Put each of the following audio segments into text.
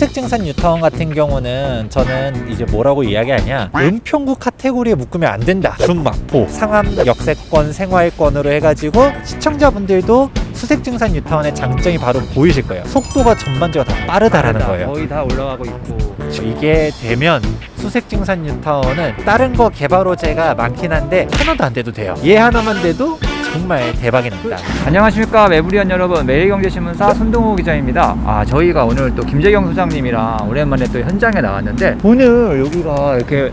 수색증산 뉴타운 같은 경우는 저는 이제 뭐라고 이야기하냐, 은평구 카테고리에 묶으면 안 된다. 준마포, 상암 역세권, 생활권으로 해가지고 시청자분들도 수색증산 뉴타운의 장점이 바로 보이실 거예요. 속도가 전반적으로 다 빠르다라는 거예요. 거의 다 올라가고 있고. 이게 되면 수색증산 뉴타운은 다른 거 개발 호재가 많긴 한데 하나도 안 돼도 돼요. 얘 하나만 돼도 정말 대박이 납니다. 안녕하십니까 매부리언 여러분, 매일경제신문사 손동호 기자입니다. 저희가 오늘 또 김재경 소장님이랑 오랜만에 또 현장에 나왔는데, 오늘 여기가 이렇게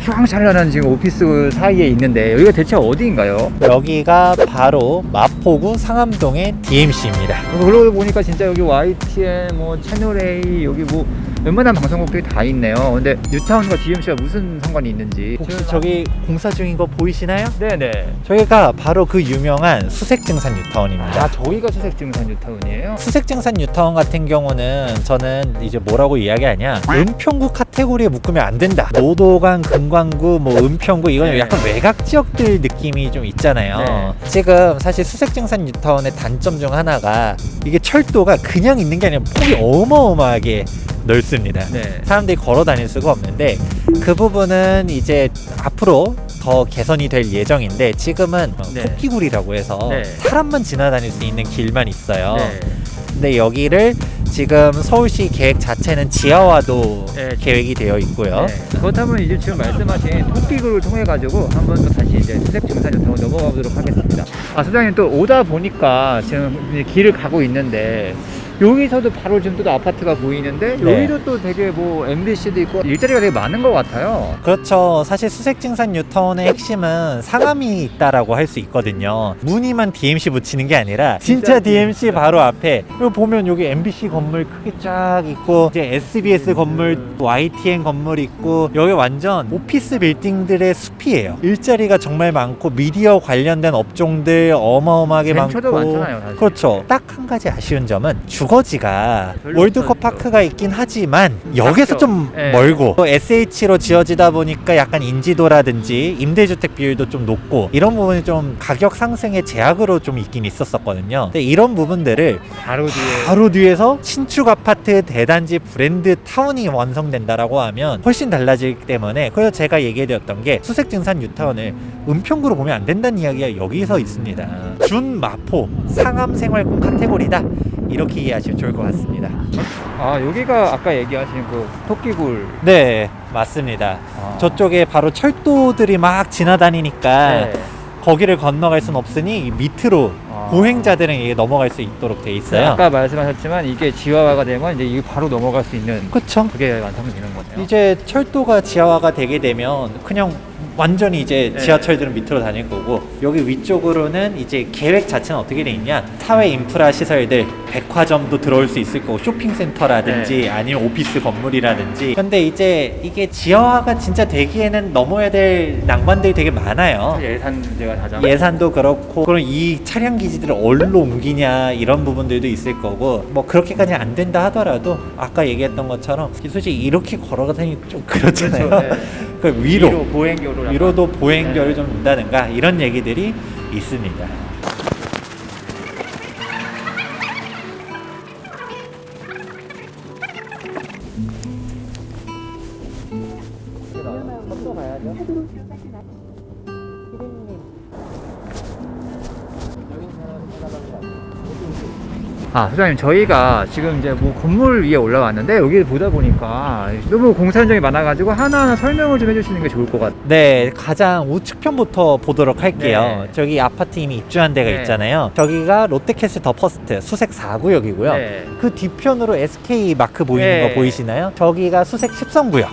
휘황찬란한 지금 오피스 사이에 있는데 여기가 대체 어디인가요? 여기가 바로 마포구 상암동의 DMC입니다. 그러고 보니까 진짜 여기 YTN, 뭐 채널A, 여기 뭐 웬만한 방송국들이 다 있네요. 근데 뉴타운과 DMC가 무슨 상관이 있는지. 혹시 저기 공사 중인 거 보이시나요? 네네. 저기가 바로 그 유명한 수색증산 뉴타운입니다. 저기가 수색증산 뉴타운이에요? 수색증산 뉴타운 같은 경우는 저는 이제 뭐라고 이야기하냐, 은평구 카테고리에 묶으면 안 된다. 노도강, 금광구, 뭐 은평구, 이건 약간 외곽 지역들 느낌이 좀 있잖아요. 지금 사실 수색증산 뉴타운의 단점 중 하나가 이게 철도가 그냥 있는 게 아니라 폭이 어마어마하게 넓습니다. 사람들이 걸어 다닐 수가 없는데, 그 부분은 이제 앞으로 더 개선이 될 예정인데, 지금은 토끼굴이라고 해서 사람만 지나다닐 수 있는 길만 있어요. 근데 여기를 지금 서울시 계획 자체는 지하화도 계획이 되어 있고요. 그렇다면 이제 지금 말씀하신 토끼굴을 통해 가지고 한번 또 다시 이제 수색증산 뉴타운 넘어가 보도록 하겠습니다. 소장님, 또 오다 보니까 지금 이제 길을 가고 있는데, 여기서도 바로 지금 또 아파트가 보이는데, 여기도 또 되게 뭐 MBC도 있고 일자리가 되게 많은 것 같아요. 그렇죠. 사실 수색증산 뉴타운의 핵심은 상암이 있다라고 할 수 있거든요. 무늬만 DMC 붙이는 게 아니라 진짜 DMC 바로 앞에 여기 보면 여기 MBC 건물 크게 쫙 있고, 이제 SBS 건물, YTN 건물 있고, 여기 완전 오피스 빌딩들의 숲이에요. 일자리가 정말 많고 미디어 관련된 업종들 어마어마하게 벤처도 많고. 많잖아요, 사실. 그렇죠. 딱 한 가지 아쉬운 점은 주거지가 월드컵 파크가 있긴 하지만 역에서 좀 멀고, 또 SH로 지어지다 보니까 약간 인지도라든지 임대주택 비율도 좀 높고, 이런 부분이 좀 가격 상승의 제약으로 좀 있긴 있었거든요. 근데 이런 부분들을 바로 뒤에서 신축 아파트, 대단지, 브랜드 타운이 완성된다라고 하면 훨씬 달라지기 때문에, 그래서 제가 얘기해드렸던 게 수색증산 뉴타운을 은평구로 보면 안 된다는 이야기가 여기서 있습니다. 준마포, 상암 생활권 카테고리다, 이렇게 이해하시면 좋을 것 같습니다. 여기가 아까 얘기하신 그 토끼굴. 네, 맞습니다. 저쪽에 바로 철도들이 막 지나다니니까 거기를 건너갈 순 없으니 밑으로 보행자들은 이게 넘어갈 수 있도록 돼 있어요. 아까 말씀하셨지만 이게 지하화가 되면 이제 이게 바로 넘어갈 수 있는, 그쵸? 그게 완성이 되는 거네요. 이제 철도가 지하화가 되게 되면 그냥 완전히 이제 지하철들은 밑으로 다닐 거고, 여기 위쪽으로는 이제 계획 자체는 어떻게 돼 있냐, 사회 인프라 시설들, 백화점도 들어올 수 있을 거고, 쇼핑센터라든지 아니면 오피스 건물이라든지. 근데 이제 이게 지하화가 진짜 되기에는 넘어야 될 난관들이 되게 많아요. 예산 문제가 다잖아요. 예산도 그렇고, 그럼 이 차량 기지들을 어디로 옮기냐, 이런 부분들도 있을 거고, 뭐 그렇게까지 안 된다 하더라도 아까 얘기했던 것처럼 솔직히 이렇게 걸어가 다니기 좀 그렇잖아요. 그렇죠. 그 위로 보행교로 보행교를 좀 둔다든가 이런 얘기들이 있습니다. 소장님, 저희가 지금 이제 뭐 건물 위에 올라왔는데, 여기 보다 보니까 너무 공사 현장이 많아가지고 하나하나 설명을 좀 해주시는 게 좋을 것 같아요. 네, 가장 우측편부터 보도록 할게요. 저기 아파트 이미 입주한 데가 있잖아요. 저기가 롯데캐슬 더 퍼스트 수색 4구역이고요. 그 뒤편으로 SK 마크 보이는 거 보이시나요? 저기가 수색 13구역.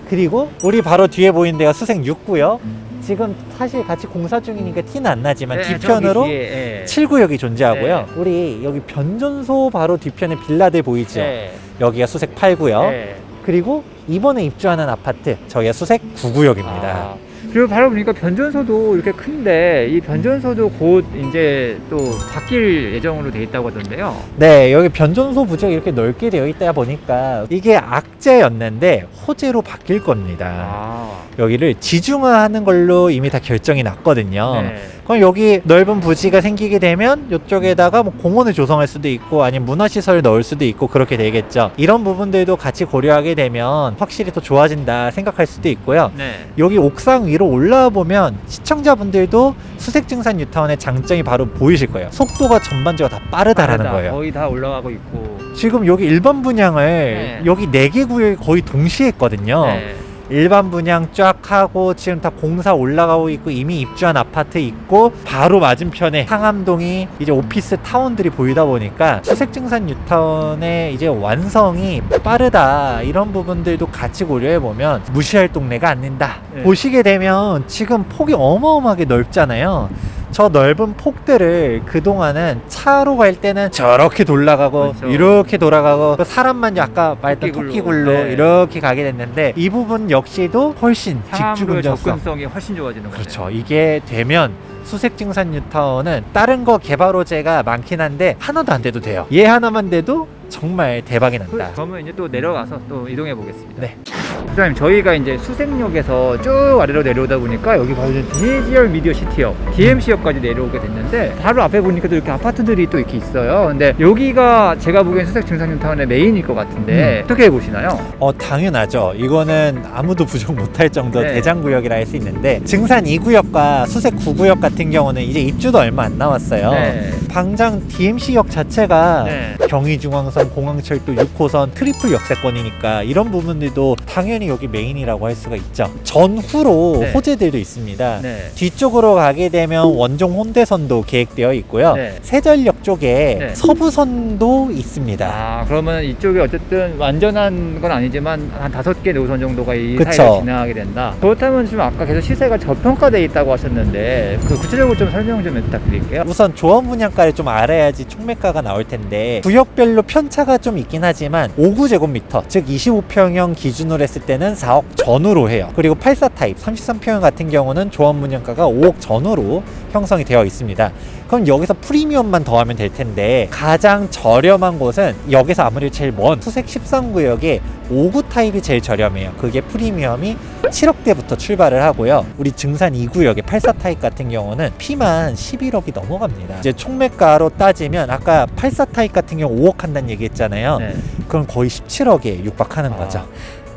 그리고 우리 바로 뒤에 보이는 데가 수색 6구역. 지금 사실 같이 공사 중이니까 티는 안 나지만 뒤편으로 7구역이 존재하고요. 우리 여기 변전소 바로 뒤편에 빌라들 보이죠? 여기가 수색 8구역. 그리고 이번에 입주하는 아파트, 저기가 수색 9구역입니다. 그리고 바로 보니까 변전소도 이렇게 큰데, 이 변전소도 곧 이제 또 바뀔 예정으로 돼 있다고 하던데요. 네, 여기 변전소 부지가 이렇게 넓게 되어 있다 보니까 이게 악재였는데 호재로 바뀔 겁니다. 여기를 지중화하는 걸로 이미 다 결정이 났거든요. 그럼 여기 넓은 부지가 생기게 되면 이쪽에다가 뭐 공원을 조성할 수도 있고 아니면 문화시설을 넣을 수도 있고 그렇게 되겠죠. 이런 부분들도 같이 고려하게 되면 확실히 더 좋아진다 생각할 수도 있고요. 네. 여기 옥상 위로 올라와 보면 시청자분들도 수색증산 뉴타운의 장점이 바로 보이실 거예요. 속도가 전반적으로 다 빠르다라는 거예요. 거의 다 올라가고 있고. 지금 여기 일반 분양을 네. 여기 4개 구역이 거의 동시에 했거든요. 네. 일반 분양 쫙 하고 지금 다 공사 올라가고 있고 이미 입주한 아파트 있고 바로 맞은편에 상암동이 이제 오피스 타운들이 보이다 보니까 수색증산 뉴타운의 이제 완성이 빠르다 이런 부분들도 같이 고려해 보면 무시할 동네가 아닌다. 네. 보시게 되면 지금 폭이 어마어마하게 넓잖아요. 저 넓은 폭들을 그동안은 차로 갈 때는 저렇게 돌아가고 그렇죠. 이렇게 돌아가고 사람만 아까 말했던 토끼굴로. 토끼굴로 네. 이렇게 가게 됐는데 이 부분 역시도 훨씬 상암도의 직주근접성 접근성이 훨씬 좋아지는 거죠. 그렇죠. 이게 되면 수색증산 뉴타운은 다른 거 개발 호재가 많긴 한데 하나도 안 돼도 돼요. 얘 하나만 돼도 정말 대박이 난다. 그러면 이제 또 내려가서 또 이동해 보겠습니다. 네. 부장님, 저희가 이제 수색역에서 쭉 아래로 내려오다 보니까 여기 바로 디지털 미디어 시티역, DMC역까지 내려오게 됐는데 바로 앞에 보니까 또 이렇게 아파트들이 또 이렇게 있어요. 근데 여기가 제가 보기엔 수색증산뉴타운의 메인일 것 같은데 어떻게 보시나요? 당연하죠. 이거는 아무도 부정 못할 정도 네. 대장구역이라 할 수 있는데 증산 2구역과 수색 9구역 같은 경우는 이제 입주도 얼마 안 남았어요. 네. 당장 DMC역 자체가 네. 경의중앙선, 공항철도 6호선 트리플 역세권이니까 이런 부분들도 당연히 여기 메인이라고 할 수가 있죠. 전후로 네. 호재들도 있습니다. 네. 뒤쪽으로 가게 되면 원종 혼대선도 계획되어 있고요. 네. 세전역 쪽에 네. 서부선도 있습니다. 아, 그러면 이쪽에 어쨌든 완전한 건 아니지만 한 5개 노선 정도가 이 그쵸. 사이를 지나가게 된다. 그렇다면 지금 아까 계속 시세가 저평가되어 있다고 하셨는데 그 구체적으로 좀 설명 좀 부탁드릴게요. 우선 조합 분양가를 좀 알아야지 총매가가 나올 텐데 구역별로 편차가 좀 있긴 하지만 5구제곱미터 즉 25평형 기준으로 했을 때는 4억 전후로 해요. 그리고 84 타입 33평형 같은 경우는 조합 분양가가 5억 전후로 형성이 되어 있습니다. 그럼 여기서 프리미엄만 더하면 될 텐데 가장 저렴한 곳은 여기서 아무래도 제일 먼 수색 13구역에 5구 타입이 제일 저렴해요. 그게 프리미엄이 7억대부터 출발을 하고요. 우리 증산 2구역의 84 타입 같은 경우는 피만 11억이 넘어갑니다. 이제 총매가로 따지면 아까 84 타입 같은 경우 5억 한다는 얘기 했잖아요. 네. 그럼 거의 17억에 육박하는 거죠.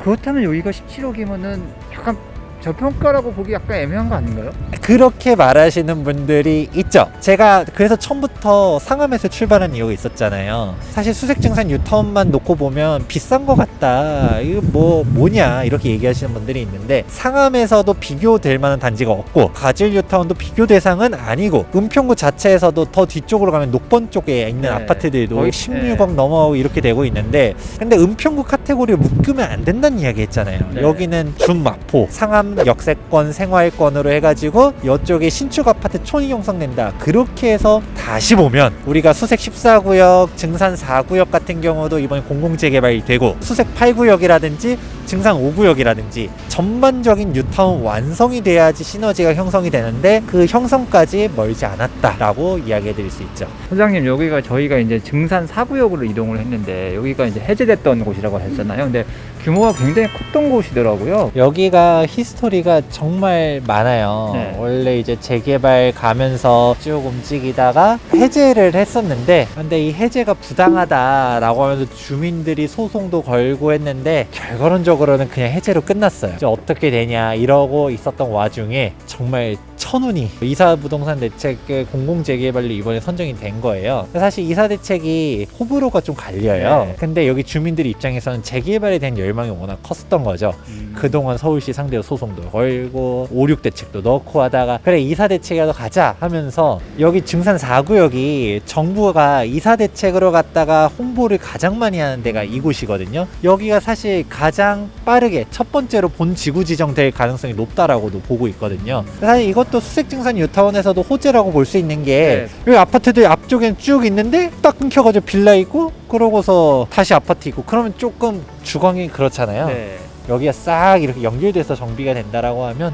그렇다면 여기가 17억이면은 약간 저평가라고 보기 약간 애매한 거 아닌가요? 그렇게 말하시는 분들이 있죠. 제가 그래서 처음부터 상암에서 출발한 이유가 있었잖아요. 사실 수색증산 뉴타운만 놓고 보면 비싼 거 같다. 이거 뭐냐 이렇게 얘기하시는 분들이 있는데 상암에서도 비교될 만한 단지가 없고 가질 뉴타운도 비교 대상은 아니고 은평구 자체에서도 더 뒤쪽으로 가면 녹번 쪽에 있는 네. 아파트들도 거의, 16억 넘어가고 이렇게 되고 있는데 근데 은평구 카테고리를 묶으면 안 된다는 이야기 했잖아요. 네. 여기는 준마포 상암 역세권 생활권으로 해가지고 이쪽에 신축 아파트 촌이 형성된다. 그렇게 해서 다시 보면 우리가 수색 14구역, 증산 4구역 같은 경우도 이번에 공공재개발이 되고 수색 8구역이라든지 증산 5구역이라든지 전반적인 뉴타운 완성이 돼야지 시너지가 형성이 되는데 그 형성까지 멀지 않았다라고 이야기해 드릴 수 있죠. 소장님, 여기가 저희가 이제 증산 4구역으로 이동을 했는데 여기가 이제 해제됐던 곳이라고 했잖아요. 근데 규모가 굉장히 컸던 곳이더라고요. 여기가 히스토리가 정말 많아요. 네. 원래 이제 재개발 가면서 쭉 움직이다가 해제를 했었는데 근데 이 해제가 부당하다라고 하면서 주민들이 소송도 걸고 했는데 결과론적으로는 그냥 해제로 끝났어요. 이제 어떻게 되냐 이러고 있었던 와중에 정말 천운이 이사부동산 대책의 공공재개발로 이번에 선정이 된 거예요. 사실 이사대책이 호불호가 좀 갈려요. 네. 근데 여기 주민들 입장에서는 재개발에 대한 열망이 워낙 컸었던 거죠. 그동안 서울시 상대로 소송도 걸고 5, 6대책도 넣고 하다가 그래 이사대책이라도 가자 하면서 여기 증산 4구역이 정부가 이사대책으로 갔다가 홍보를 가장 많이 하는 데가 이곳이거든요. 여기가 사실 가장 빠르게 첫 번째로 본 지구 지정될 가능성이 높다라고도 보고 있거든요. 사실 이것도 수색증산 뉴타운에서도 호재라고 볼 수 있는 게 여기 아파트들 앞쪽엔 쭉 있는데 딱 끊겨가지고 빌라 있고 그러고서 다시 아파트 있고 그러면 조금 주거이 그렇잖아요. 네. 여기가 싹 이렇게 연결돼서 정비가 된다라고 하면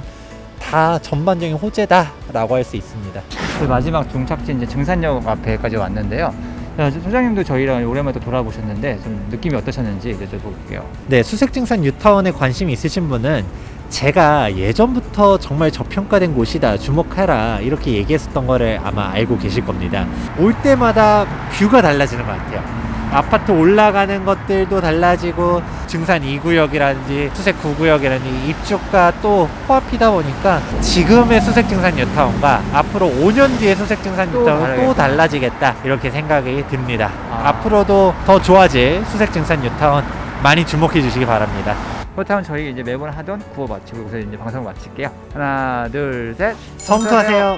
다 전반적인 호재다라고 할 수 있습니다. 그 마지막 종착지 이제 증산역 앞에까지 왔는데요. 소장님도 저희랑 오랜만에 또 돌아보셨는데 좀 느낌이 어떠셨는지 여쭤볼게요. 네, 수색증산 뉴타운에 관심이 있으신 분은 제가 예전부터 정말 저평가된 곳이다, 주목해라 이렇게 얘기했었던 거를 아마 알고 계실 겁니다. 올 때마다 뷰가 달라지는 것 같아요. 아파트 올라가는 것들도 달라지고 증산 2구역이라든지 수색 9구역이라든지 입주가 또 코앞이다 보니까 지금의 수색 증산 뉴타운과 앞으로 5년 뒤의 수색 증산 뉴타운은 또 달라지겠다 이렇게 생각이 듭니다. 앞으로도 더 좋아질 수색 증산 뉴타운 많이 주목해 주시기 바랍니다. 그렇다면 저희 이제 매번 하던 구호 마치고 여기서 이제 방송을 마칠게요. 하나, 둘, 셋. 성투하세요.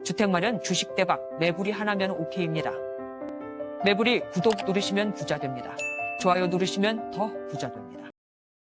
주택 마련 주식 대박 매불이 하나면 오케이입니다. 매불이 구독 누르시면 부자 됩니다. 좋아요 누르시면 더 부자 됩니다.